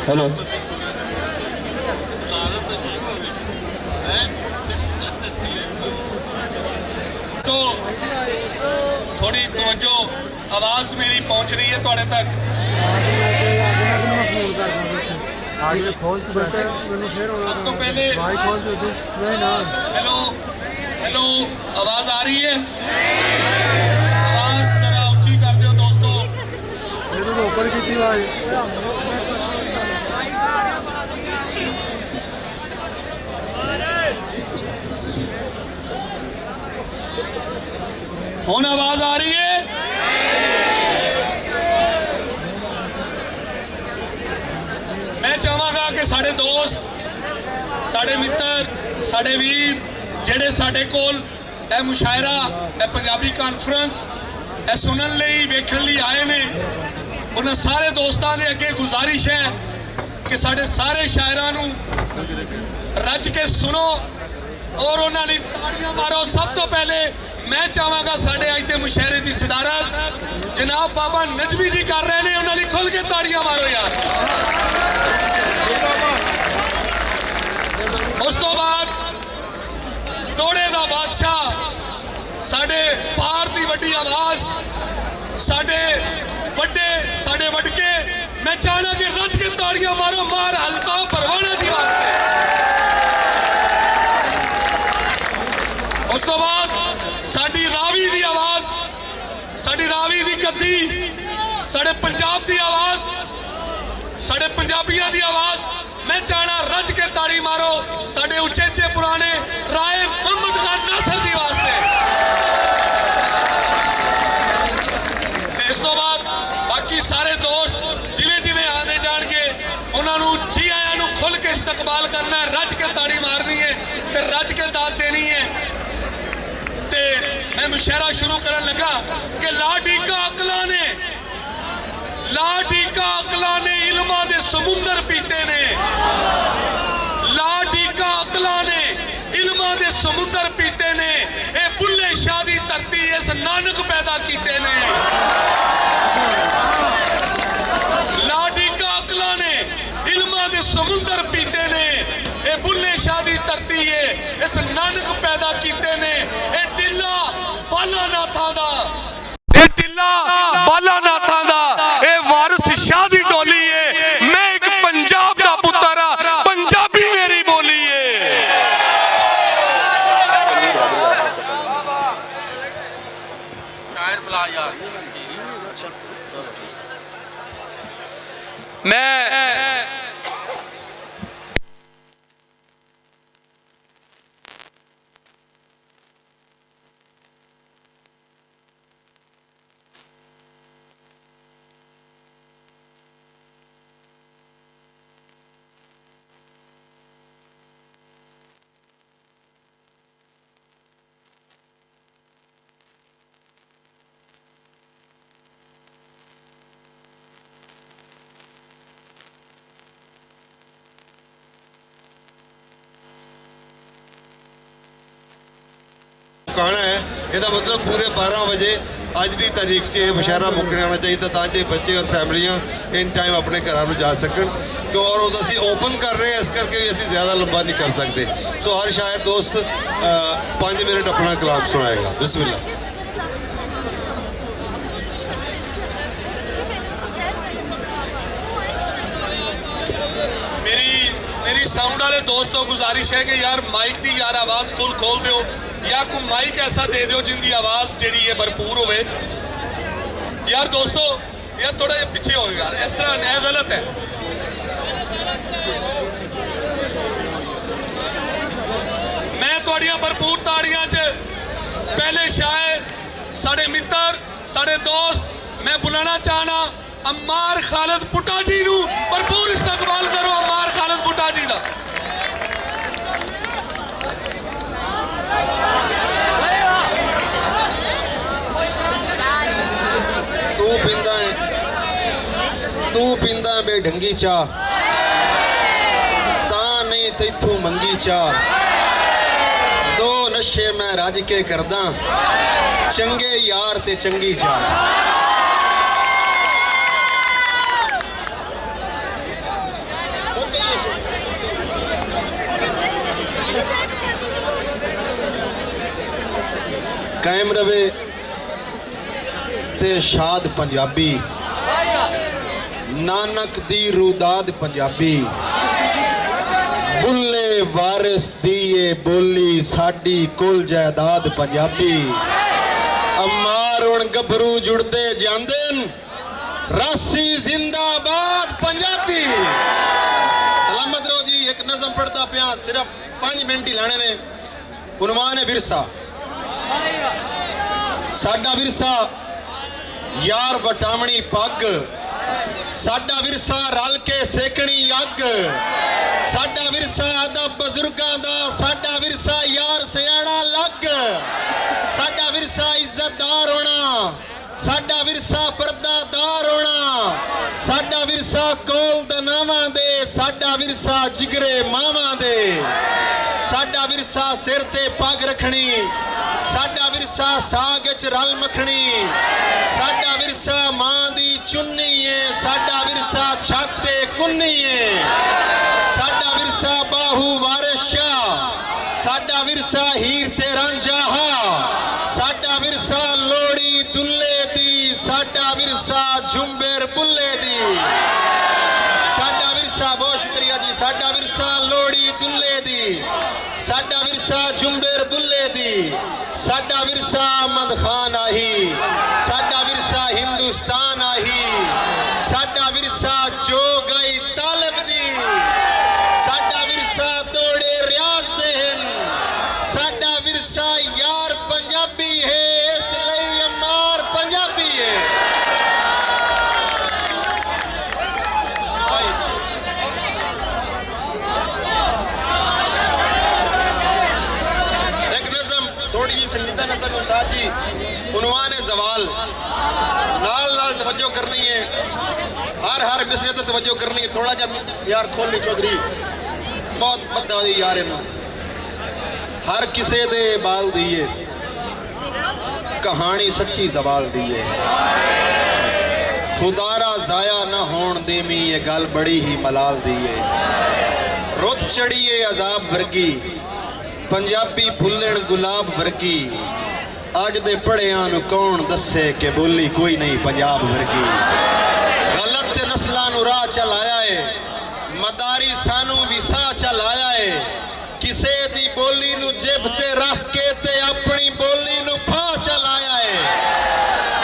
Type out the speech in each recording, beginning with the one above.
Hello तो थोड़ी तवज्जो आवाज़ मेरी पहुंच रही है थोड़े तक। सब तो पहले हेलो हेलो आवाज़ आ रही है? आवाज़ जरा ऊंची कर दो दोस्तों। हुण आवाज़ आ रही है? मैं चाहांगा कि साढ़े दोस्त साढ़े मित्र साढ़े वीर ਜਿਹੜੇ ਸਾਡੇ ਕੋਲ ਇਹ ਮੁਸ਼ਾਇਰਾ ਇਹ ਪੰਜਾਬੀ ਕਾਨਫਰੰਸ ਇਹ ਸੁਣਨ ਲਈ ਵੇਖਣ ਲਈ ਆਏ ਨੇ, ਉਹਨਾਂ ਸਾਰੇ ਦੋਸਤਾਂ ਦੇ ਅੱਗੇ ਗੁਜ਼ਾਰਿਸ਼ ਹੈ ਕਿ ਸਾਡੇ ਸਾਰੇ ਸ਼ਾਇਰਾਂ ਨੂੰ ਰੱਜ ਕੇ ਸੁਣੋ ਔਰ ਉਹਨਾਂ ਲਈ ਤਾੜੀਆਂ ਮਾਰੋ। ਸਭ ਤੋਂ ਪਹਿਲੇ मैं चाहांगा साढ़े अज के मुशायरे की सदारत जनाब बाबा नजमी जी कर रहे हैं, उन्होंने खुल के ताड़ियां मारो यार। उस तो बाद दौड़े का बादशाह साढ़े पार की वड्डी आवाज साढ़े वड्डे साढ़े वडके, मैं चाहना कि रज के ताड़ियां मारो मार अल्ताफ परवाना जी वास्ते। उस तो बाद साड़ी रावी की आवाज़ साड़ी रावी की गद्दी साढ़े पंजाब की आवाज़ साढ़े पंजाबियों की आवाज़, मैं चाहना रज के ताड़ी मारो साढ़े उच्चे उच्चे पुराने राय मोहम्मद खान नासर जी वास्ते। इस तो बाद बाकी सारे दोस्त जिमें जिमें आने जाएंगे उन्होंने जी आया खुल के इस्तकबाल करना है, रज के ताड़ी मारनी है तो रज के दाद देनी है। मैं मुशायरा शुरू करने लगा कि लाडीका अकला ने इल्मा दे समुंदर पीते ने, लाडीका अकला ने इल्मा दे समुंदर पीते ने, ए बुल्ले शाह दी धरती इस नानक पैदा कीते ने। लाडीका अकला ने इल्मा दे समुंदर पीते ने, ए बुल्ले शाह दी धरती है इस नानक पैदा कीते ने। ए टिल्ला बाला नाथा दा, ए टिल्ला बाला नाथा दा, ए वारिस शाह दी डोली है। मैं एक पंजाब दा पुत्तर आ, पंजाबी मेरी बोली है। शायर बुला यार। मैं कहना है यदा मतलब पूरे 12 बजे अज की तारीख से मुशायरा मुक्कने आना चाहिए ताकि बच्चे और फैमिलियां इन टाइम अपने घरों जा सकन। तो और असी ओपन कर रहे हैं इस करके भी असी ज़्यादा लंबा नहीं कर सकते। सो हर शायद दोस्त 5 मिनट अपना कलाम सुनाएगा। बिस्मिल्लाह। मेरी साउंड वाले दोस्तों गुजारिश है कि यार माइक की यार आवाज़ फुल खोल दो या कोई माइक ऐसा दे दो जिनकी आवाज़ जी है भरपूर हो यार। दोस्तों यार थोड़ा जिहा पिछे हो यार, इस तरह यह गलत है। मैं तुहाड़ियां भरपूर ताड़ियां च पहले शायर साढ़े मित्र साढ़े दोस्त मैं बुलाना चाहना अम्मार खालिद पुट्टा जी नूं भरपूर इस्तकबाल करो। अम्मार खालिद पुट्टा जी का तू पींदा बेढंगी चाह ता नहीं तैथू मंगी चाह, दो नशे मैं रज के करदा चंगे यार ते चंगी चाह। ਕਾਇਮ ਰਵੇ ਤੇ ਸ਼ਾਦ ਪੰਜਾਬੀ, ਨਾਨਕ ਦੀ ਰੂਦਾਦ ਪੰਜਾਬੀ, ਬੁੱਲੇ ਵਾਰਿਸ ਦੀਏ ਬੋਲੀ ਸਾਡੀ ਕੁੱਲ ਜਾਇਦਾਦ ਪੰਜਾਬੀ। ਅਮਾਰ ਹੁਣ ਗੱਭਰੂ ਜੁੜਦੇ ਜਾਂਦੇ ਨੇ, ਰਾਸੀ ਜ਼ਿੰਦਾਬਾਦ ਪੰਜਾਬੀ। सलामत रहो जी। एक नज़म पढ़ता पिया, सिर्फ 5 मिनट ही लाने ने। उन्वान है विरसा, साडा विरसा यार वटावनी पग, साडा विरसा रल के सेकनी अग, साडा विरसा अदब बजुर्गां दा, साडा विरसा यार सियाणा लग, साडा विरसा इज्जतदार होना, साडा विरसा पर्दादार होना, साडा विरसा कोल दनावां दे, साडा विरसा जिगरे मावां दे, साडा विरसा सिर ते पग रखनी, साडा विरसा साग च रल मखनी, साडा विरसा मां दी चुन्नी है, साडा विरसा छत ते कुन्नी है, साडा विरसा बाहू वारिस शाह, साडा विरसा हीर ते रांझा हा, साडा विरसा लोड़ी दुल्ले दी, साडा विरसा झुंबेर बुल्ले दी, साडा विरसा, बहुत शुक्रिया जी, साडा विरसा लोड़ी दुल्ले दी, साडा विरसा झुंबेर बुल्ले दी, साडा विरसा अहमद खान आही, साडा विरसा हिंदुस्तान आही, साडा विरसा जो गई तालिब दी, साडा विरसा दौड़े रियाज देन, साडा विरसा यार पंजाबी है, इसलिए अमार पंजाबी है। एक नज़म थोड़ी जी संजीदा नज़र उस्ताद जी, उन्वान है ज़वाल। नाल नाल तवज्जो करनी है, हर मिसरे ते तवज्जो करनी है। थोड़ा जा यार खोल ली चौधरी, बहुत बद्दा दी यार इन्हों। हर किसे दे बाल दिए, कहानी सच्ची ज़वाल दिए, खुदारा जाया न होण देमी, ये गल बड़ी ही मलाल दिए। रुत चढ़िए अजाब वर्गी, पंजाबी फुल्लण गुलाब वर्गी, अज दे पढ़ियां नूं कौन दस्से कि बोली कोई नहीं पंजाब वर्गी। गलत नस्लां नूं राह चलाया है, मदारी सानू विसा चलाया है, किसे दी बोली नूं जिब ते रख के ते अपनी बोली नूं फा चलाया है।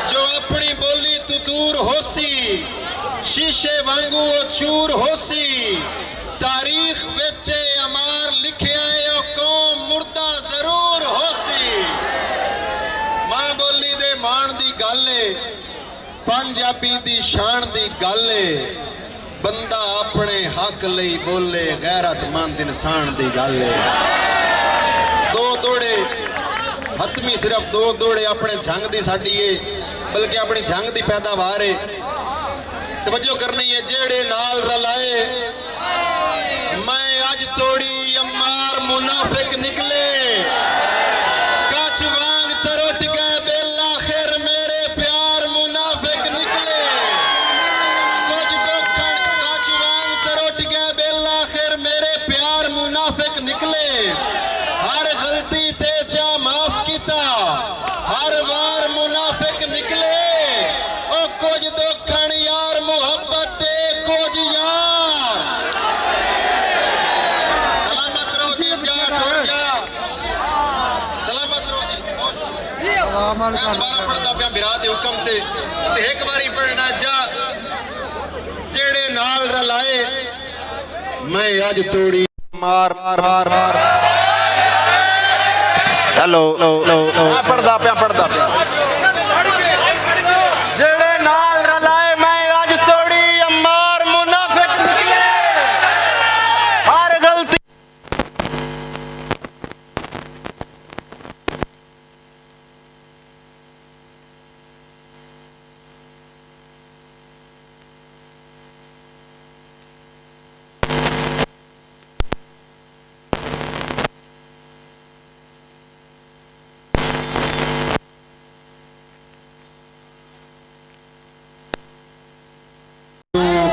जो अपनी बोली तू दूर होसी, शीशे वांगू वो चूर होसी, तारीख विच अमार लिखिया है ओ कौम मुर्दा जरूर होसी। मां बोली दे मान दी गल है, पंजाबी दी शान दी गल है, बंदा अपने हक लई बोले गैरतमंद इंसान दी गल है। दो दौड़े हतमी, सिर्फ 2 दौड़े अपने जंग दी साडी है, बल्कि अपनी जंग दी पैदावार है। तवज्जो करनी है, जेड़े नाल रलाए मैं अज तोड़ी अमार मुनाफिक निकले, कच वांग तरुट गए बेला खैर मेरे प्यार मुनाफिक निकले। कुछ दोखन कच वांग तरुट गए बेला खैर मेरे प्यार मुनाफिक निकले। हर गलती ते चा माफ किता, हर वार मुनाफिक निकले। ओ कुछ दोखन यार मुहब्बत दे कुछ यार। सलामत रहो जी, जा टुर जा, सलामत रहो जी। मैं दोबारा पढ़ता पिया बिरा दे हुक्म ते एक बारी पढ़ना जा। जेड़े नाल रलाए मैं अज तोड़ी मार मार मार मार। हेलो पढ़दा पिया जेड़े नाल रलाए मैं अज तोड़ी अमार मुनाफिक निकले। हर गलती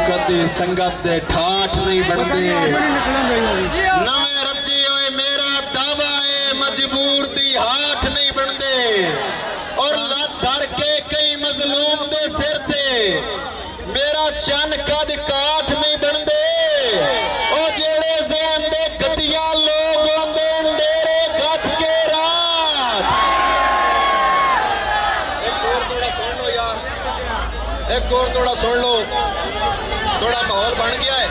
कदी संगत दे ठाठ नहीं बनते। नवे रचे होए मेरा दावा है, मजबूर दी हाठ नहीं बनते। ਚੰਨ ਕਦ ਕਾਠ ਨਹੀਂ ਬਣਦੇ ਉਹ ਜਿਹੜੇ ਜ਼ਹਿਨ ਦੇ ਗੱਡੀਆਂ ਲੋਕ ਆਉਂਦੇ ਡੇਰੇ ਗੱਥ ਕੇ ਰਾਤ। ਇੱਕ ਹੋਰ ਥੋੜਾ ਸੁਣ ਲਓ ਯਾਰ, ਇੱਕ ਹੋਰ ਥੋੜਾ ਸੁਣ ਲਓ, ਥੋੜਾ ਮਾਹੌਲ ਬਣ ਗਿਆ ਹੈ।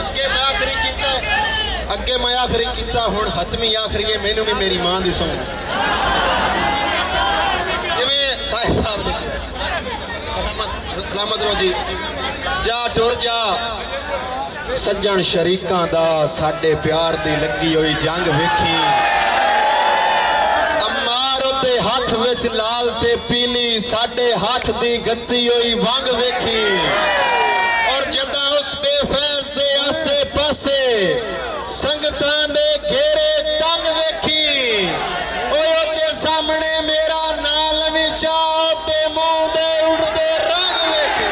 ਅੱਗੇ ਮੈਂ ਆਖਰੀ ਕੀਤਾ, ਅੱਗੇ ਮੈਂ ਆਖਰੀ ਕੀਤਾ, ਹੁਣ ਹਤਮੀ ਆਖਰੀ ਹੈ। ਮੈਨੂੰ ਵੀ ਮੇਰੀ ਮਾਂ ਦੀ ਸੌਂ ਜਿਵੇਂ ਸਾਹਿਬ ਸਾਹਿਬ ਲਿਖਿਆ, ਸਲਾਮਤ ਰਹੋ ਜੀ। ਜਾ ਟੁਰ ਜਾ ਸੱਜਣ ਸ਼ਰੀਕਾਂ ਦਾ, ਸਾਡੇ ਪਿਆਰ ਦੀ ਲੱਗੀ ਹੋਈ ਜੰਗ ਵੇਖੀ। ਅਮਾਰ ਉਹਦੇ ਹੱਥ ਵਿੱਚ ਲਾਲ ਤੇ ਪੀਲੀ, ਸਾਡੇ ਹੱਥ ਦੀ ਗੱਤੀ ਹੋਈ ਵੰਗ ਵੇਖੀ। ਔਰ ਜਦਾਂ ਉਸ ਬੇਫੈਜ਼ ਦੇ ਆਸੇ ਪਾਸੇ ਸੰਗਤਾਂ ਦੇ ਘੇਰੇ ਤੰਗ ਵੇਖੀ। ਓਏ ਉਹਦੇ ਸਾਹਮਣੇ ਮੇਰਾ ਨਾਂ ਲਵੀ ਸ਼ਾਹ ਤੇ ਮੂੰਹ ਦੇ ਉੜਦੇ ਰੰਗ ਵੇਖੀ।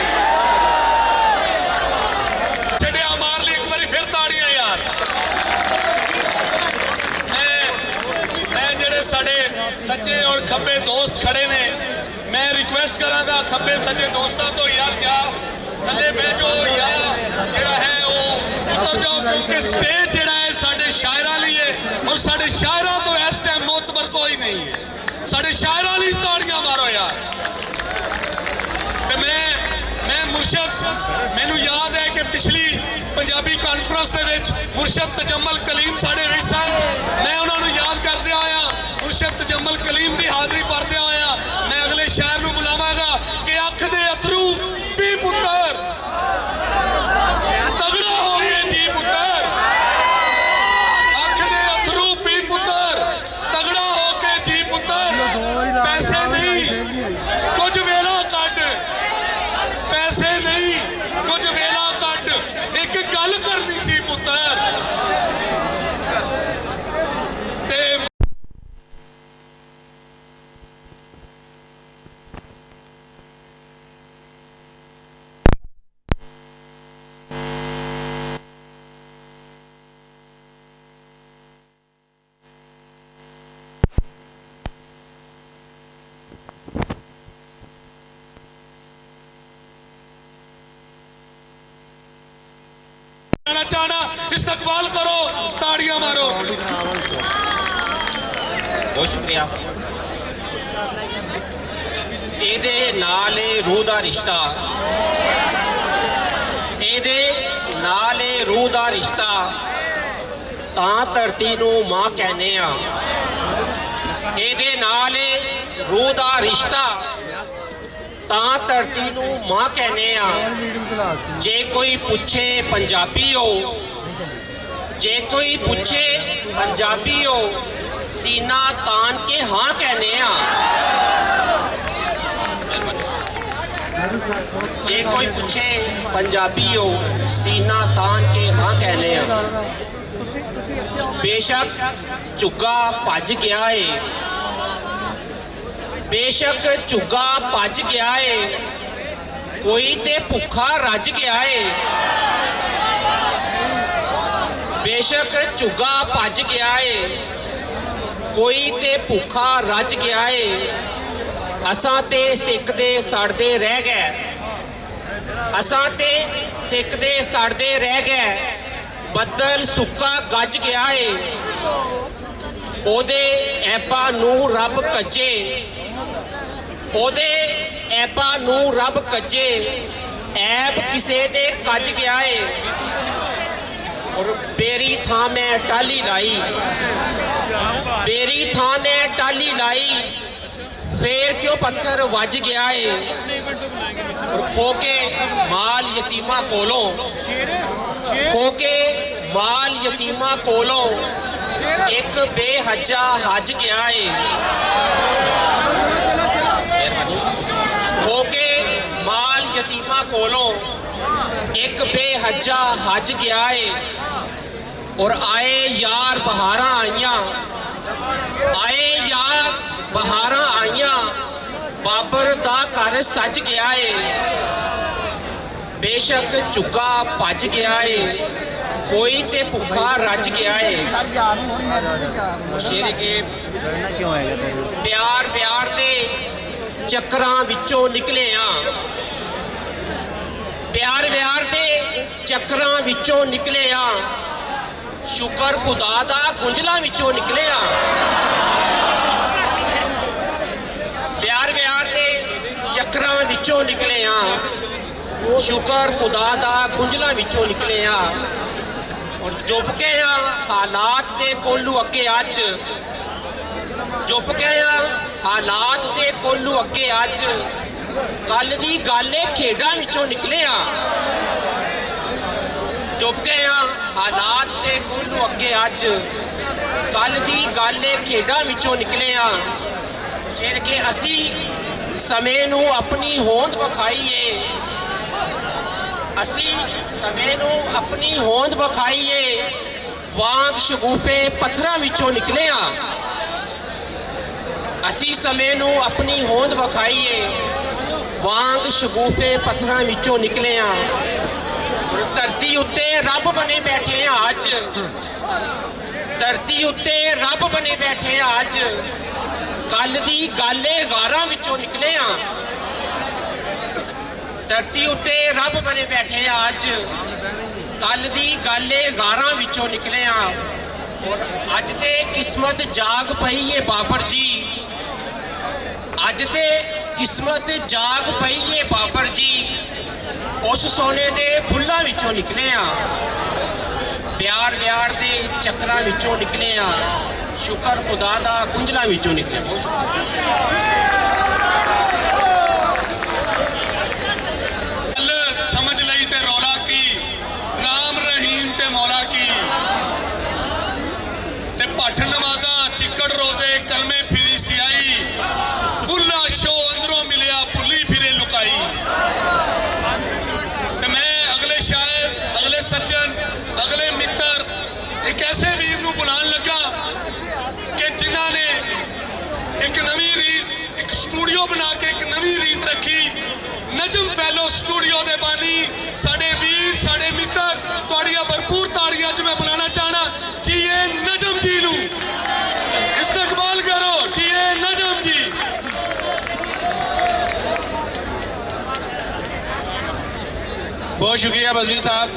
ਛੱਡਿਆ ਮਾਰ ਲਈ ਇੱਕ ਵਾਰੀ ਫਿਰ ਤਾੜੀਆਂ ਯਾਰ। ਮੈਂ ਜਿਹੜੇ ਸਾਡੇ ਸੱਜੇ ਔਰ ਖੱਬੇ ਦੋਸਤ ਖੜੇ ਨੇ, ਮੈਂ ਰਿਕੁਐਸਟ ਕਰਾਂਗਾ ਖੱਬੇ ਸੱਜੇ ਦੋਸਤਾਂ ਤੋਂ ਯਾਰ ਜਾਂ ਥੱਲੇ ਬਹਿ ਜਾਓ ਜਾਂ ਜਿਹੜਾ ਹੈ ਉਹ ਉੱਤਰ ਜਾਓ, ਕਿਉਂਕਿ ਸਟੇਜ ਜਿਹੜਾ ਹੈ ਸਾਡੇ ਸ਼ਾਇਰਾਂ ਲਈ ਹੈ ਔਰ ਸਾਡੇ ਸ਼ਾਇਰਾਂ ਤੋਂ ਇਸ ਟਾਈਮ ਮੋਤਬਰ ਕੋਈ ਨਹੀਂ ਹੈ। ਸਾਡੇ ਸ਼ਾਇਰਾਂ ਲਈ ਤਾੜੀਆਂ ਮਾਰੋ ਯਾਰ। ਤੇ ਮੈਂ ਮੁਰਸ਼ਦ, ਮੈਨੂੰ ਯਾਦ ਹੈ ਕਿ ਪਿਛਲੀ ਪੰਜਾਬੀ ਕਾਨਫਰੰਸ ਦੇ ਵਿੱਚ ਮੁਰਸ਼ਦ ਤਜਮਲ ਕਲੀਮ ਸਾਡੇ ਵਿੱਚ ਸਨ। ਮੈਂ ਉਹਨਾਂ ਨੂੰ ਯਾਦ ਕਰਦਿਆਂ ਹੋਇਆ, ਮੁਰਸ਼ਦ ਤਜਮਲ ਕਲੀਮ ਦੀ ਹਾਜ਼ਰੀ ਭਰਦਿਆਂ ਹੋਇਆ ਮੈਂ ਅਗਲੇ ਸ਼ਾਇਰ ਨੂੰ ਬੁਲਾਵਾਂਗਾ ਕਿ ਅੱਖ ਦੇ ਅਥਰੂ ਪੀ ਪੁੱਤਰ, ਤਗੜਾ ਹੋ ਕੇ ਜੀ ਪੁੱਤਰ। ਅੱਖ ਦੇ ਅਥਰੂ ਪੀ ਪੁੱਤਰ, ਤਗੜਾ ਹੋ ਕੇ ਜੀ ਪੁੱਤਰ। ਪੈਸੇ ਨਹੀਂ ਕੁਝ ਵੇਲਾ ਕੱਢ, ਪੈਸੇ ਨਹੀਂ ਕੁਝ ਵੇਲਾ ਕੱਢ, ਇੱਕ ਗੱਲ ਕਰਨੀ ਸੀ ਪੁੱਤਰ। ਤੇ चाहना इस्तकबाल करो, ताड़ियां मारो। बहुत शुक्रिया। ਇਹਦੇ ਨਾਲ ਇਹ ਰੂਹ ਦਾ ਰਿਸ਼ਤਾ, ਇਹਦੇ ਨਾਲ ਇਹ ਰੂਹ ਦਾ ਰਿਸ਼ਤਾ, ਤਾਂ ਧਰਤੀ ਨੂੰ ਮਾਂ ਕਹਿੰਦੇ ਆ। ਇਹਦੇ ਨਾਲ ਇਹ ਰੂਹ ਦਾ ਰਿਸ਼ਤਾ, ਤਾਂ ਧਰਤੀ ਨੂੰ ਮਾਂ ਕਹਿੰਦੇ ਆ। ਜੇ ਕੋਈ ਪੁੱਛੇ ਪੰਜਾਬੀ ਹੋ, ਜੇ ਕੋਈ ਪੁੱਛੇ ਪੰਜਾਬੀ ਹੋ, ਸੀਨਾ ਤਾਨ ਕੇ ਹਾਂ ਕਹਿੰਦੇ ਆ। ਜੇ ਕੋਈ ਪੁੱਛੇ ਪੰਜਾਬੀ ਹੋ, ਸੀਨਾ ਤਾਨ ਕੇ ਹਾਂ ਕਹਿੰਦੇ ਆ। ਬੇਸ਼ੱਕ ਝੁੱਗਾ ਭੱਜ ਗਿਆ ਏ, ਬੇਸ਼ੱਕ ਝੁੱਗਾ ਭੱਜ ਗਿਆ ਏ, ਕੋਈ ਤੇ ਭੁੱਖਾ ਰੱਜ ਗਿਆ ਏ। ਬੇਸ਼ੱਕ ਝੁੱਗਾ ਭੱਜ ਗਿਆ ਏ, ਕੋਈ ਤੇ ਭੁੱਖਾ ਰੱਜ ਗਿਆ ਏ। ਅਸਾਂ ਤੇ ਸਿੱਖਦੇ ਸੜਦੇ ਰਹਿ ਗਏ, ਅਸਾਂ ਤੇ ਸਿੱਖਦੇ ਸੜਦੇ ਰਹਿ ਗਏ। ਬੱਦਲ ਸੁੱਕਾ ਗੱਜ ਗਿਆ ਏ, ਉਹਦੇ ਐਬਾਂ ਨੂੰ ਰੱਬ ਕੱਜੇ, ਉਹਦੇ ਐਬਾਂ ਨੂੰ ਰੱਬ ਕੱਜੇ। ਐਬ ਕਿਸੇ ਦੇ ਕੱਜ ਗਿਆ ਏ। ਔਰ ਬੇਰੀ ਥਾਂ ਮੈਂ ਟਾਲੀ ਲਾਈ, ਬੇਰੀ ਥਾਂ ਮੈਂ ਟਾਲੀ ਲਾਈ, ਫੇਰ ਕਿਉਂ ਪੱਥਰ ਵੱਜ ਗਿਆ ਏ। ਔਰ ਖੋ ਕੇ ਮਾਲ ਯਤੀਮਾਂ ਕੋਲੋਂ, ਖੋ ਕੇ ਮਾਲ ਯਤੀਮਾਂ ਕੋਲੋਂ ਇੱਕ ਬੇਹੱਜਾ ਹੱਜ ਗਿਆ ਏ। ਖੋ ਕੇ ਮਾਲ ਯਤੀਮਾਂ ਕੋਲੋਂ ਇੱਕ ਬੇਹੱਜਾ ਹੱਜ ਗਿਆ ਏ। ਔਰ ਆਏ ਯਾਰ ਬਹਾਰਾਂ ਆਈਆਂ, ਆਏ ਯਾਰ ਬਹਾਰਾਂ ਆਈਆਂ, ਬਾਬਰ ਦਾ ਘਰ ਸੱਜ ਗਿਆ ਏ। ਬੇਸ਼ੱਕ ਝੁੱਗਾ ਭੱਜ ਗਿਆ ਏ, कोई ते भुखा रज गया है। शेर के प्यार प्यार दे ਚੱਕਰਾਂ ਵਿੱਚੋਂ ਨਿਕਲੇ ਆ। ਪਿਆਰ ਵਿਆਰ ਦੇ ਚੱਕਰਾਂ ਵਿੱਚੋਂ ਨਿਕਲੇ ਆ। ਸ਼ੁਕਰ ਖੁਦਾ ਦਾ ਗੁੰਝਲਾਂ ਵਿੱਚੋਂ ਨਿਕਲੇ ਆ। ਪਿਆਰ ਵਿਆਰ ਦੇ ਚੱਕਰਾਂ ਵਿੱਚੋਂ ਨਿਕਲੇ ਆ। ਸ਼ੁਕਰ ਖੁਦਾ ਦਾ ਗੁੰਝਲਾਂ ਵਿੱਚੋਂ ਨਿਕਲੇ ਆ। ਔਰ ਜੁਬ ਗਏ ਆ ਹਾਲਾਤ ਦੇ ਕੋਲੋਂ ਅੱਗੇ ਅੱਜ। ਜੁਬ ਗਏ ਆ ਹਾਲਾਤ ਦੇ ਕੋਲੋਂ ਅੱਗੇ ਅੱਜ। ਕੱਲ ਦੀ ਗੱਲ ਏ ਖੇਡਾਂ ਵਿੱਚੋਂ ਨਿਕਲੇ ਆ। ਜੁਬ ਗਏ ਆ ਹਾਲਾਤ ਦੇ ਕੋਲੋਂ ਅੱਗੇ ਅੱਜ। ਕੱਲ ਦੀ ਗੱਲ ਏ ਖੇਡਾਂ ਵਿੱਚੋਂ ਨਿਕਲੇ ਆ। ਫਿਰ ਕਿ ਅਸੀਂ ਸਮੇਂ ਨੂੰ ਆਪਣੀ ਹੋਂਦ ਵਿਖਾਈਏ। ਅਸੀਂ ਸਮੇਂ ਨੂੰ ਆਪਣੀ ਹੋਂਦ ਵਿਖਾਈਏ। ਵਾਂਗ ਸ਼ਗੂਫੇ ਪੱਥਰਾਂ ਵਿੱਚੋਂ ਨਿਕਲੇ ਆ। ਅਸੀਂ ਸਮੇਂ ਨੂੰ ਆਪਣੀ ਹੋਂਦ ਵਿਖਾਈਏ। ਵਾਂਗ ਸ਼ਗੂਫੇ ਪੱਥਰਾਂ ਵਿੱਚੋਂ ਨਿਕਲੇ ਆ। ਧਰਤੀ ਉੱਤੇ ਰੱਬ ਬਣੇ ਬੈਠੇ ਆ ਅੱਜ। ਧਰਤੀ ਉੱਤੇ ਰੱਬ ਬਣੇ ਬੈਠੇ ਆ ਅੱਜ। ਕੱਲ ਦੀ ਗਾਲੇ ਗਾਰਾਂ ਵਿੱਚੋਂ ਨਿਕਲੇ ਆ। ਧਰਤੀ ਉੱਤੇ ਰੱਬ ਬਣੇ ਬੈਠੇ ਆ ਅੱਜ। ਕੱਲ ਦੀ ਗਾਲੇ ਗਾਰਾਂ ਵਿੱਚੋਂ ਨਿਕਲੇ ਆ। ਔਰ ਅੱਜ ਤੇ ਕਿਸਮਤ ਜਾਗ ਪਈ ਏ ਬਾਬਰ ਜੀ। ਅੱਜ ਤੇ ਕਿਸਮਤ ਜਾਗ ਪਈ ਏ ਬਾਬਰ ਜੀ। ਉਸ ਸੋਨੇ ਦੇ ਬੁੱਲਾਂ ਵਿੱਚੋਂ ਨਿਕਲੇ ਆ। ਪਿਆਰ ਵਿਆਰ ਦੇ ਚੱਕਰਾਂ ਵਿੱਚੋਂ ਨਿਕਲੇ ਆ। ਸ਼ੁਕਰ ਖੁਦਾ ਦਾ ਗੁੰਝਲਾਂ ਵਿੱਚੋਂ ਨਿਕਲੇ। ਬਹੁਤ ਗੱਲ ਸਮਝ ਲਈ ਤੇ ਰੌਲਾ ਕੀ, ਰਾਮ ਰਹੀਮ ਤੇ ਮੌਲਾ ਕੀ। ਤੇ ਭੱਠ ਨਵਾਜ਼ਾਂ ਚਿੱਕੜ ਰੋਜ਼ੇ ਕਲਮੇ ਫਿਰੀ ਸਿਆਈ। ਬੁੱਲਾ ਸ਼ੋ ਅੰਦਰੋਂ ਮਿਲਿਆ ਭੁੱਲੀ ਫਿਰੇ ਲੁਕਾਈ। ਤੇ ਮੈਂ ਅਗਲੇ ਸ਼ਾਇਰ, ਅਗਲੇ ਸੱਜਣ, ਅਗਲੇ ਮਿੱਤਰ ਇੱਕ ਐਸੇ ਵੀਰ ਨੂੰ ਬੁਲਾਉਣ ਲੱਗਾ ਕਿ ਜਿਨ੍ਹਾਂ ਨੇ ਇੱਕ ਨਵੀਂ ਰੀਤ, ਇੱਕ ਸਟੂਡੀਓ ਬਣਾ ਕੇ ਇੱਕ ਨਵੀਂ ਰੀਤ ਰੱਖੀ। ਨਜਮ ਫੈਲੋ ਸਟੂਡੀਓ ਦੇ ਬਾਨੀ ਸਾਡੇ ਵੀਰ, ਸਾਡੇ ਮਿੱਤਰ, ਤੁਹਾਡੀਆਂ ਭਰਪੂਰ ਤਾੜੀਆਂ 'ਚ ਮੈਂ ਬੁਲਾਉਣਾ ਚਾਹਣਾ ਜੀਏ ਨਜਮ ਜੀ ਨੂੰ। ਇਸਤਕਬਾਲ ਕਰੋ ਜੀਏ ਨਜਮ ਜੀ। ਬਹੁਤ ਸ਼ੁਕਰੀਆ ਬਜ਼ਮੀ ਸਾਹਿਬ।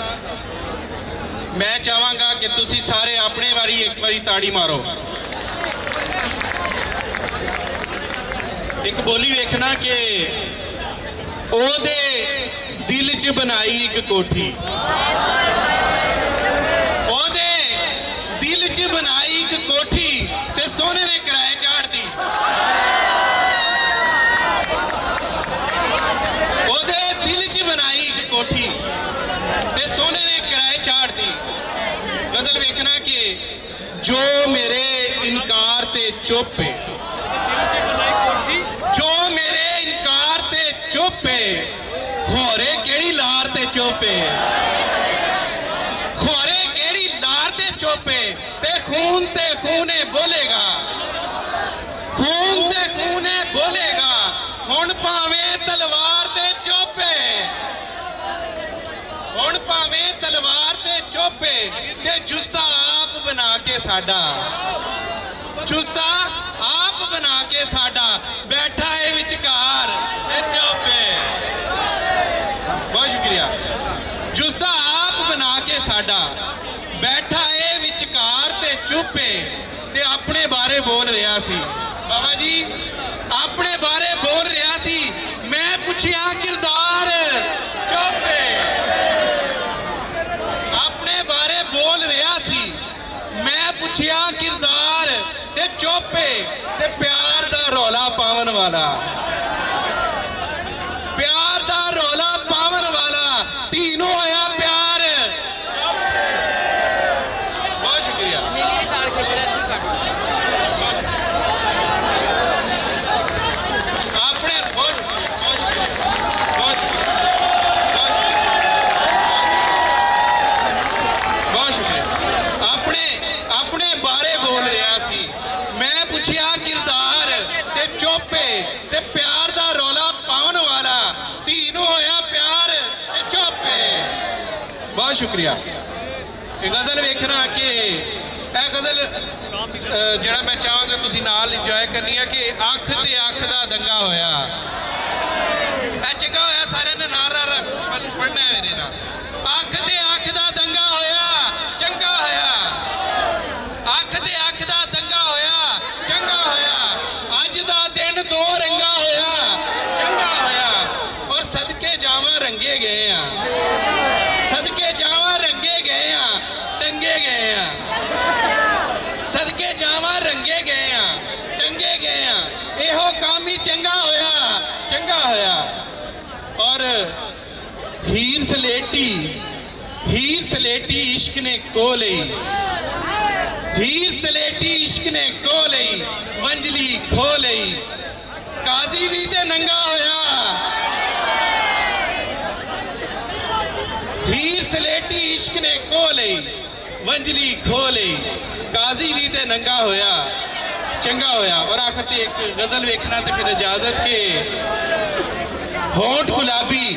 ਮੈਂ ਚਾਹਾਂਗਾ ਕਿ ਤੁਸੀਂ ਸਾਰੇ ਆਪਣੇ ਵਾਰੀ ਇੱਕ ਵਾਰੀ ਤਾੜੀ ਮਾਰੋ। ਇੱਕ ਬੋਲੀ ਵੇਖਣਾ ਕਿ ਉਹਦੇ ਦਿਲ 'ਚ ਬਣਾਈ ਇੱਕ ਕੋਠੀ। ਉਹਦੇ ਦਿਲ 'ਚ ਬਣਾਈ ਇੱਕ ਕੋਠੀ ਤੇ ਸੋਨੇ ਦੇ ਕਿਰਾਏ ਚਾੜਦੀ। ਉਹਦੇ ਦਿਲ 'ਚ ਬਣਾਈ ਇੱਕ ਕੋਠੀ ਤੇ ਸੋਨੇ ਦੇ ਕਿਰਾਏ ਚਾੜਦੀ। ਗਜ਼ਲ ਵੇਖਣਾ ਕਿ ਜੋ ਮੇਰੇ ਇਨਕਾਰ ਤੇ ਚੁੱਪ ਏ। ਜੋ ਮੇਰੇ ਇਨਕਾਰ ਤੇ ਚੁੱਪ ਏ। ਖੋਰੇ ਕਿਹੜੀ ਲਾਰ ਤੇ ਚੁੱਪ ਏ। ਖੋਰੇ ਕਿਹੜੀ ਲਾਰ ਤੇ ਚੁੱਪ ਏ। ਤੇ ਖੂਨੇ ਬੋਲੇਗਾ। ਖੂਨ ਤੇ ਖੂਨੇ ਬੋਲੇਗਾ। ਹੁਣ ਭਾਵੇਂ ਤਲਵਾਰ ਤੇ ਚੁੱਪ ਏ। ਹੁਣ ਭਾਵੇਂ ਤਲਵਾਰ ਤੇ ਚੁੱਪ ਏ। ਤੇ ਜੁੱਸਾ ਆਪ ਬਣਾ ਕੇ ਸਾਡਾ। ਜੁੱਸਾ ਆਪ ਬਣਾ ਕੇ ਸਾਡਾ ਬੈਠਾ ਏ ਵਿਚਕਾਰ ਤੇ ਚੁੱਪ ਏ। ਬਹੁਤ ਸ਼ੁਕਰੀਆ। ਜੁੱਸਾ ਆਪ ਬਣਾ ਕੇ ਸਾਡਾ ਬੈਠਾ ਏ ਵਿਚਕਾਰ ਤੇ ਚੁੱਪ ਏ। ਤੇ ਆਪਣੇ ਬਾਰੇ ਬੋਲ ਰਿਹਾ ਸੀ ਬਾਬਾ ਜੀ, ਆਪਣੇ ਬਾਰੇ ਬੋਲ ਰਿਹਾ ਸੀ। ਮੈਂ ਪੁੱਛਿਆ ਕਿਰਦਾਰ ਚੁੱਪ ਏ। ਆਪਣੇ ਬਾਰੇ ਬੋਲ ਰਿਹਾ ਸੀ। ਮੈਂ ਪੁੱਛਿਆ ਕਿਰਦਾਰ ਤੇ ਚੁੱਪ ਏ। ਤੇ ਪਿਆਰ ਦਾ ਰੌਲਾ ਪਾਵਨ ਵਾਲਾ, ਪਿਆਰ ਦਾ ਰੌਲਾ ਪਾਵਨ ਵਾਲਾ ਧੀ ਨੂੰ ਆਇਆ ਪਿਆਰ। ਬਹੁਤ ਸ਼ੁਕਰੀਆ। ਆਪਣੇ ਬਹੁਤ ਸ਼ੁਕਰੀਆ। ਬਹੁਤ ਸ਼ੁਕਰੀਆ। ਬਹੁਤ ਸ਼ੁਕਰੀਆ। ਆਪਣੇ ਬਾਰੇ ਬੋਲ ਰਿਹਾ ਸੀ। ਮੈਂ ਪੁੱਛਿਆ ਕਿਰਦਾਰ ਤੇ ਚੁੱਪ ਏ। ਤੇ ਪਿਆਰ ਦਾ ਰੌਲਾ ਪਾਉਣ ਵਾਲਾ ਧੀ ਨੂੰ ਹੋਇਆ ਪਿਆਰ ਤੇ ਚੁੱਪ ਏ। ਬਹੁਤ ਸ਼ੁਕਰੀਆ। ਇਹ ਗਜ਼ਲ ਵੇਖਣਾ ਕਿ ਇਹ ਗਜ਼ਲ ਜਿਹੜਾ ਮੈਂ ਚਾਹਾਂਗਾ ਤੁਸੀਂ ਨਾਲ ਇੰਜੋਏ ਕਰਨੀ ਹੈ ਕਿ ਅੱਖ ਤੇ ਅੱਖ ਦਾ ਦੰਗਾ ਹੋਇਆ। ਇਹ ਚੰਗਾ ਹੋਇਆ, ਸਾਰਿਆਂ ਨੇ ਨਾਰਾ ਪੜ੍ਹਨਾ ਹੈ ਮੇਰੇ ਨਾਲ। ਅੱਖ ਤੇ ਅੱਖ ਦਾ ਦੰਗਾ ਹੋਇਆ, ਚੰਗਾ ਹੋਇਆ। ਅੱਖ ਤੇ ਅੱਖ ਦਾ ਦੰਗਾ ਹੋਇਆ, ਚੰਗਾ ਹੋਇਆ। ਅੱਜ ਦਾ ਦਿਨ ਦੋ ਰੰਗਾ ਹੋਇਆ, ਚੰਗਾ ਹੋਇਆ। ਔਰ ਸਦਕੇ ਜਾਵਾਂ ਰੰਗੇ ਗਏ ਆ, ਸਦਕੇ ਜਾਵਾਂ ਰੰਗੇ ਗਏ ਆ, ਟੰਗੇ ਗਏ ਆ। ਸਦਕੇ ਜਾਵਾਂ ਰੰਗੇ ਗਏ ਆ, ਟੰਗੇ ਗਏ ਆ। ਇਹੋ ਕੰਮ ਹੀ ਚੰਗਾ ਹੋਇਆ, ਚੰਗਾ ਹੋਇਆ। ਔਰ ਹੀਰ ਸਲੇਟੀ इश्क ने को लई, हीर सलेटी इश्क ने को लई, वंजली खो लई। काजी भी ते नंगा होया, हीर सलेटी इश्क ने को लई, वंजली खो लई। काजी भी ते नंगा होया, चंगा होया। और आखिर ते एक गजल वेखना ते फिर इजाजत के। होठ गुलाबी,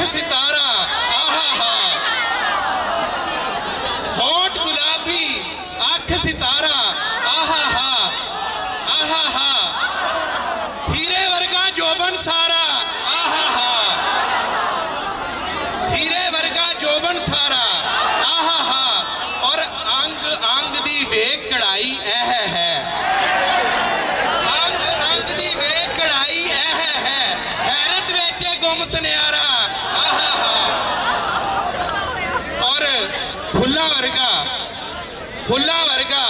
सितारा, आहा हा। होठ गुलाबी, आंख सितारा, आहा हा, आहा हा। हीरे वर्गा जोबन सारा, आहा हा। हीरे वर्गा जोबन सारा, आहा हा। और अंग अंग दी वेख कढ़ाई एह है, अंग अंग दी वेख कढ़ाई एह है। हैरत वेचे गुम सुनियारा, फुल्ला वर्गा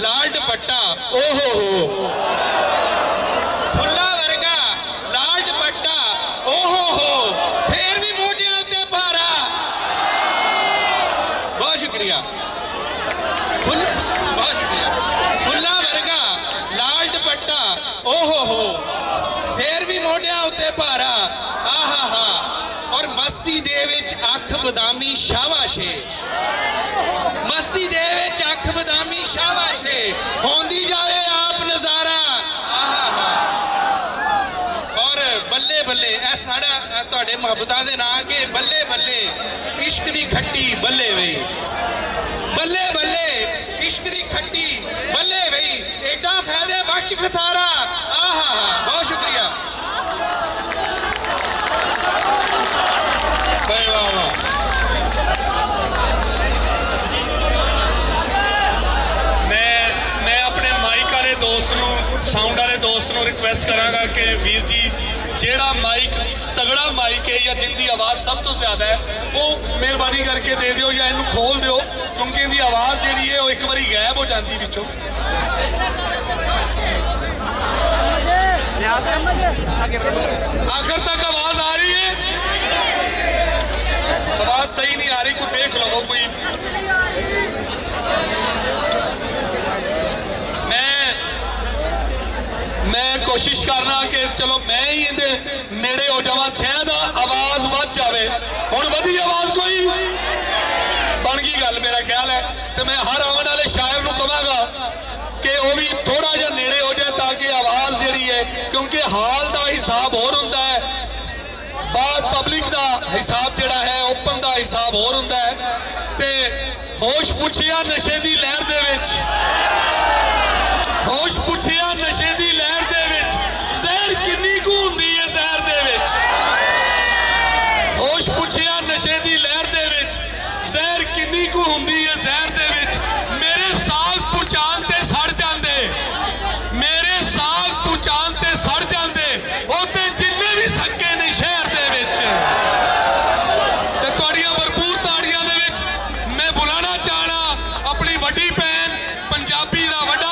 लाल दुपट्टा, ओहो हो। फुल्ला वर्गा लाल दुपट्टा, ओहो हो। फिर भी मोटियां उत्ते भारा। बहुत शुक्रिया, बहुत शुक्रिया। फुल्ला वर्गा लाल दुपट्टा, ओहो हो। फिर भी मोटियां उत्ते भारा, आहा हा। और मस्ती दे विच अख बदामी शाबाशे, मस्ती दे विच अख बदामी शाबाशे। होंदी जाए आप नजारा, आहा। और बल्ले बल्ले ऐ साड़ा तुहाडे मुहब्बतां दे नां के बल्ले बल्ले इश्क दी खट्टी बल्ले वई, बल्ले बल्ले इश्क दी खट्टी बल्ले वई। एडा फायदे बख्श खसारा, आहा। बहुत शुक्रिया, वाह वाह वाह। साउंड वाले दोस्त को रिक्वेस्ट करांगा कि वीर जी जेड़ा माइक तगड़ा माइक है या जिंदी आवाज़ सब तो ज़्यादा है वो मेहरबानी करके दे दियो या इनू खोल दियो, क्योंकि इनकी आवाज़ जी है वो एक बारी गायब हो जाती विचों। आखिर तक आवाज़ आ रही है? आवाज़ सही नहीं आ रही, कोई देख लो कोई। मैं कोशिश करना कि चलो मैं ही इहदे नेड़े हो जावां, शायद आवाज़ बच जाए। हुण वधी आवाज़ कोई बन गई गल, मेरा ख्याल है। तो मैं हर आने वाले शायर को कहांगा कि वह भी थोड़ा जिहा नेड़े हो जाए ताकि आवाज़ जिहड़ी है, क्योंकि हाल का हिसाब होर हुंदा है, बाहर पब्लिक का हिसाब जिहड़ा है, ओपन का हिसाब होर हुंदा है। ते होश पुछिया नशे की लहर दे विच, होश पुछिया नशे की लहर दे विच जहर किन्नी कु हुंदी है, जहर दे विच। होश पुछिया नशे की लहर दे विच जहर किन्नी कु हुंदी है, जहर दे विच। मेरे साग पुचान ते सड़ जांदे, मेरे साग पुचान ते सड़ जांदे, ओते जिन्ने भी सके नहीं शहर दे विच। ते तुहाड़ियां भरपूर ताड़ियां दे विच मैं बुलाना चाहना अपनी वड्डी भैन पंजाबी दा वड्डा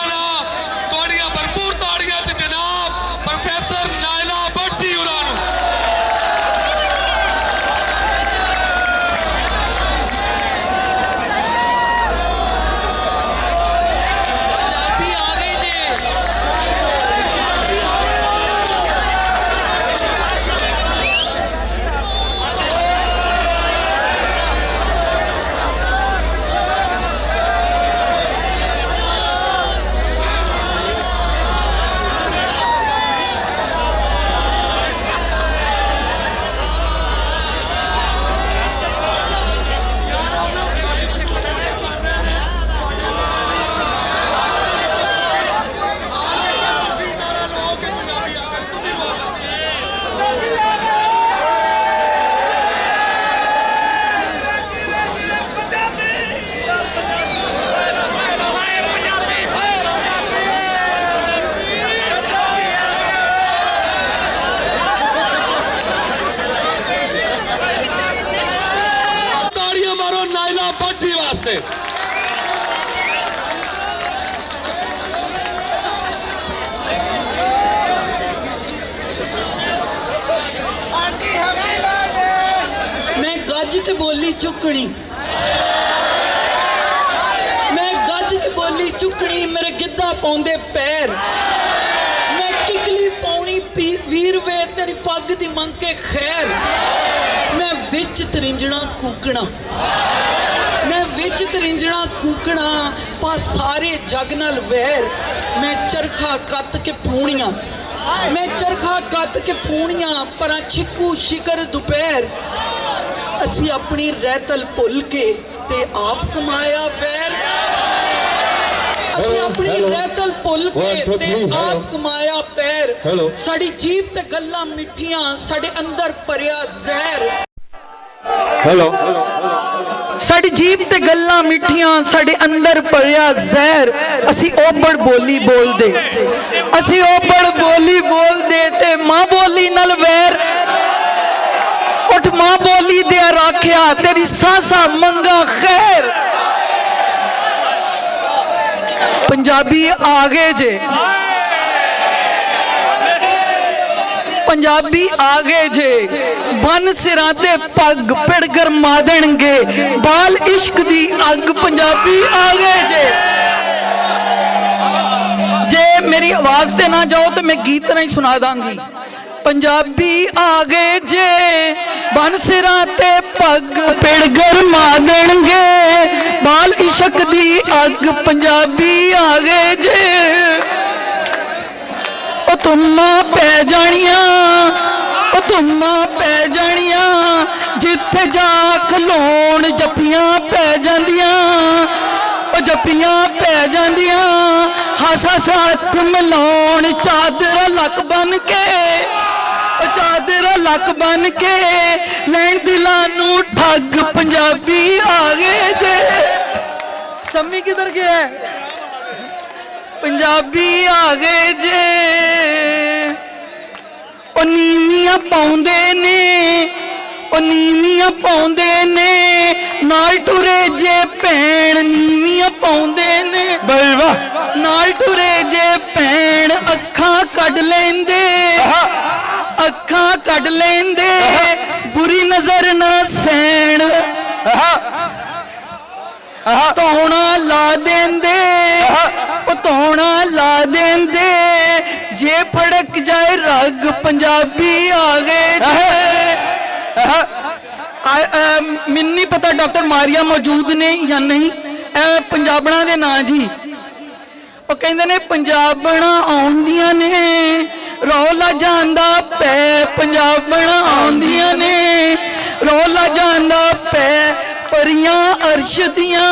ਵਾਸਤੇ। मैं गज के बोली चुकनी, मैं गज के बोली चुकनी, मेरे गिद्धा पाउंदे पैर, मैं किकली पाउनी वीर वे तेरी पग दी मंग के खैर, मैं विच तरिंजणा कूकना, मैं विच तरिंजणा कूकना, पा सारे जग नाल वैर, मैं चरखा कत के पूणियां, मैं चरखा कत के पूणियां, परा छिक्कू शिकर दोपहर, असी अपनी रहतल भुल के ते आप कमाया वैर, असी अपनी रहतल भुल के ते आप कमाया पैर, साड़ी जीभ ते गल्लां मिठियां, साडे अंदर भरिया जहर, साड़ी जीभ ते गल्लां मिठियां, साडे अंदर भरिया जहर, असी ओबड़ बोली बोलदे, असी ओबड़ बोली बोलदे ते मां बोली नाल वैर, उठ मां बोली दे राखिया तेरी सासा मंगा खैर। पंजाबी आगे जे, पंजाबी आगे जे, बन सिरां ते पग पिड़ गरमा देणगे, बाल इश्क दी अग पंजाबी आगे जे। जे मेरी आवाज ते ना जाओ तो मैं गीत नहीं सुना दांगी। पंजाबी आगे जे, बन सिरां ते पग पिड़ गरमा देणगे, बाल इश्क दी अग पंजाबी आगे जे। ओ तुम्मा पै जानियां, ओ तुम्मा पै जानियां, जिथे जा खलोण जप्पियां पै जांदियां, ओ जप्पियां पै जांदियां, हस हस हथ मिलाउण चादर लक बन के, चादर लक बन के, लैन दिलां नू ठग पंजाबी आ गए जे। सम्मी किधर गया है? पंजाबी आ गए जे। ओ नीवियां पाउंदे ने, ओ नीवियां पाउंदे ने, नाल टुरे जे भैन नीवियां पाउंदे ने, नाल टुरे जे भैन अखां कढ लैंदे, अखां कढ लेंदे, बुरी नजर ना सैन, तोना ला देंदे, तोना ला देंदे, जे फड़क जाए रग पंजाबी आ गए। मैनूं नहीं पता डॉक्टर मारिया मौजूद ने या नहीं, पंजाबणा दे नां जी, ਉਹ ਕਹਿੰਦੇ ਨੇ ਪੰਜਾਬਣਾ ਆਉਂਦੀਆਂ ਨੇ, ਰੌਲਾ ਜਾਂਦਾ ਪੈ ਪੰਜਾਬਣਾ ਆਉਂਦੀਆਂ ਨੇ, ਰੌਲਾ ਜਾਂਦਾ ਪੈ ਪਰੀਆਂ ਅਰਸ਼ ਦੀਆਂ,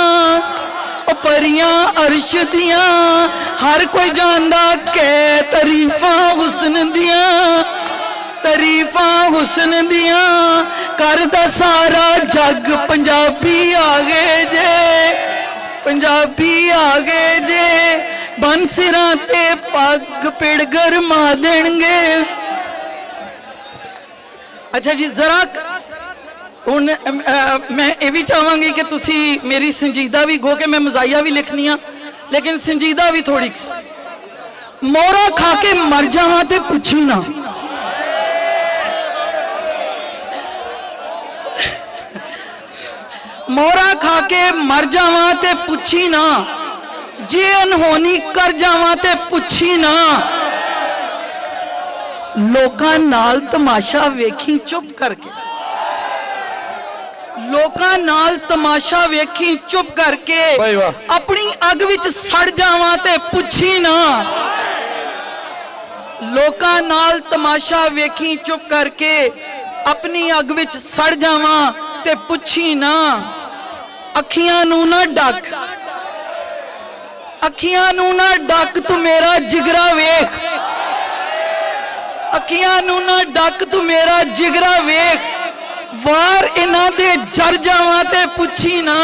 ਉਹ ਪਰੀਆਂ ਅਰਸ਼ ਦੀਆਂ, ਹਰ ਕੋਈ ਜਾਣਦਾ ਕਿ ਤਾਰੀਫਾਂ ਹੁਸਨ ਦੀਆਂ, ਤਾਰੀਫਾਂ ਹੁਸਨ ਦੀਆਂ, ਕਰਦਾ ਸਾਰਾ ਜੱਗ ਪੰਜਾਬੀ ਆ ਗਏ ਜੇ, पंजाबी आ गए जे, बन सिरां ते पग पिड़ गरमा देणगे। अच्छा जी जरा हुण मैं ये भी चाहांगी कि तुसी मेरी संजीदा भी गो के मैं मजाइया भी लिखनी आ, लेकिन संजीदा भी थोड़ी। मोरा खा के मर जावां ते पुछी ना, मोरा खा के मर जावां ते पुछी ना, जे अनहोनी कर जावां ते पुछी ना, लोकां नाल तमाशा वेखी चुप करके, लोकां नाल तमाशा वेखी चुप करके, अपनी अग विच सड़ जावां ते पुछी ना, लोकां नाल तमाशा वेखी चुप करके, अपनी अग विच सड़ जावां ते पुछी ना, अखियां नू ना डक, अखियां नू ना डक, तू मेरा जिगरा वेख, अखियां नू ना डक, तू मेरा जिगरा वेख, वार इन्हां दे जर जावां ते पुछी ना,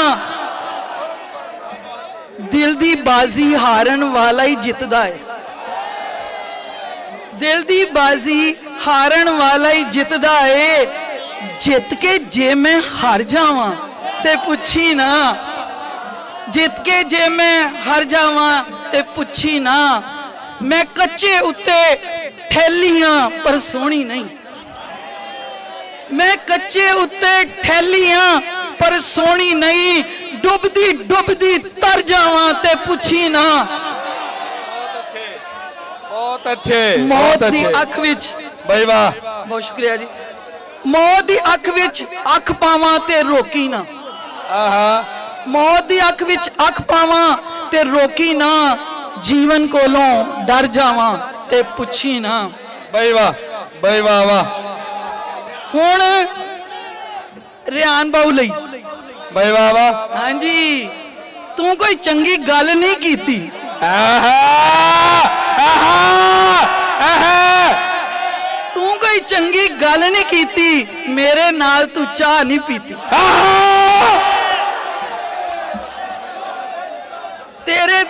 दिल दी बाजी हारन वाला ही जितदा है, दिल दी बाजी हारन वाला ही जितदा है, जित के जे मैं हार जावां ते पुछी ना, ਜਿੱਤ ਕੇ ਜੇ ਮੈਂ ਹਾਰ ਜਾਵਾਂ ਤੇ ਪੁੱਛੀ ਨਾ, ਮੈਂ ਕੱਚੇ ਉੱਤੇ ਠਹਿਲੀਆਂ ਪਰ ਸੋਹਣੀ ਨਹੀਂ, ਮੈਂ ਕੱਚੇ ਉੱਤੇ ਠਹਿਲੀਆਂ ਪਰ ਸੋਹਣੀ ਨਹੀਂ, ਡੁੱਬਦੀ ਡੁੱਬਦੀ ਤਰ ਜਾਵਾਂ ਤੇ ਪੁੱਛੀ ਨਾ। ਬਹੁਤ ਅੱਛੇ, ਮੌਤ ਦੀ ਅੱਖ ਵਿੱਚ, ਬਈ ਵਾਹ, ਬਹੁਤ ਸ਼ੁਕਰੀਆ ਜੀ। ਮੌਤ ਦੀ ਅੱਖ ਵਿੱਚ ਅੱਖ ਪਾਵਾਂ ਤੇ ਰੋਕੀ ਨਾ, ਆਹਾ, ਮੌਤ ਦੀ ਅੱਖ ਵਿੱਚ ਅੱਖ ਪਾਵਾਂ ਤੇ ਰੋਕੀ ਨਾ, ਜੀਵਨ ਕੋਲੋਂ ਡਰ ਜਾਵਾਂ ਤੇ ਪੁੱਛੀ ਨਾ। ਬਈ ਵਾਹ, ਬਈ ਵਾਹ ਵਾਹ, ਹੁਣ ਰਿਆਨ ਬਾਊ ਲਈ, ਬਈ ਵਾਹ ਵਾਹ, ਹਾਂਜੀ, ਤੂੰ ਕੋਈ ਚੰਗੀ ਗੱਲ ਨਹੀਂ ਕੀਤੀ, ਆਹਾ, ਆਹਾ, ਆਹਾ, ਤੂੰ ਕੋਈ ਚੰਗੀ ਗੱਲ ਨਹੀਂ ਕੀਤੀ, ਮੇਰੇ ਨਾਲ ਤੂੰ ਚਾਹ ਨਹੀਂ ਪੀਤੀ, ਆਹਾ, ਤੇਰੇ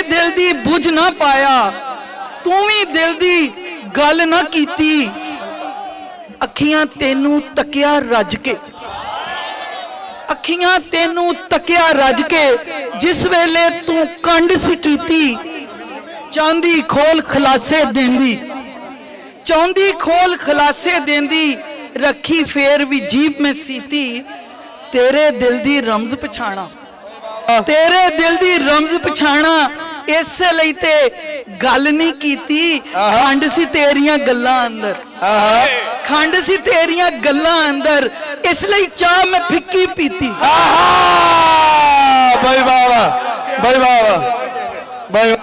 ਦਿਲ ਦੀ ਬੁੱਝ ਨਾ ਪਾਇਆ, ਤੂੰ ਵੀ ਦਿਲ ਦੀ ਗੱਲ ਨਾ ਕੀਤੀ, ਅੱਖੀਆਂ ਤੈਨੂੰ ਤੱਕਿਆ ਰੱਜ ਕੇ, ਅੱਖੀਆਂ ਤੈਨੂੰ ਤੱਕਿਆ ਰੱਜ ਕੇ, ਜਿਸ ਵੇਲੇ ਤੂੰ ਕੰਡ ਸੀ ਕੀਤੀ, ਚਾਂਦੀ ਖੋਲ ਖਲਾਸੇ ਦੇਂਦੀ, ਚਾਂਦੀ ਖੋਲ ਖਲਾਸੇ ਦੇਂਦੀ, ਰੱਖੀ ਫੇਰ ਵੀ ਜੀਬ ਮੈਂ ਸੀਤੀ, ਤੇਰੇ ਦਿਲ ਦੀ ਰਮਜ਼ ਪਛਾਣਾ, ਤੇਰੇ ਦਿਲ ਦੀ ਰਮਜ਼ ਪਛਾਣਾ, ਇਸੇ ਲਈ ਤੇ ਗੱਲ ਨਹੀਂ ਕੀਤੀ, ਖੰਡ ਸੀ ਤੇਰੀਆਂ ਗੱਲਾਂ ਅੰਦਰ, ਆਹਾ, ਖੰਡ ਸੀ ਤੇਰੀਆਂ ਗੱਲਾਂ ਅੰਦਰ, ਇਸ ਲਈ ਚਾਹ ਮੈਂ ਫਿੱਕੀ ਪੀਤੀ। ਆਹਾ, ਬਈ ਵਾਹ ਵਾਹ, ਬਈ ਵਾਹ ਵਾਹ, ਬਈ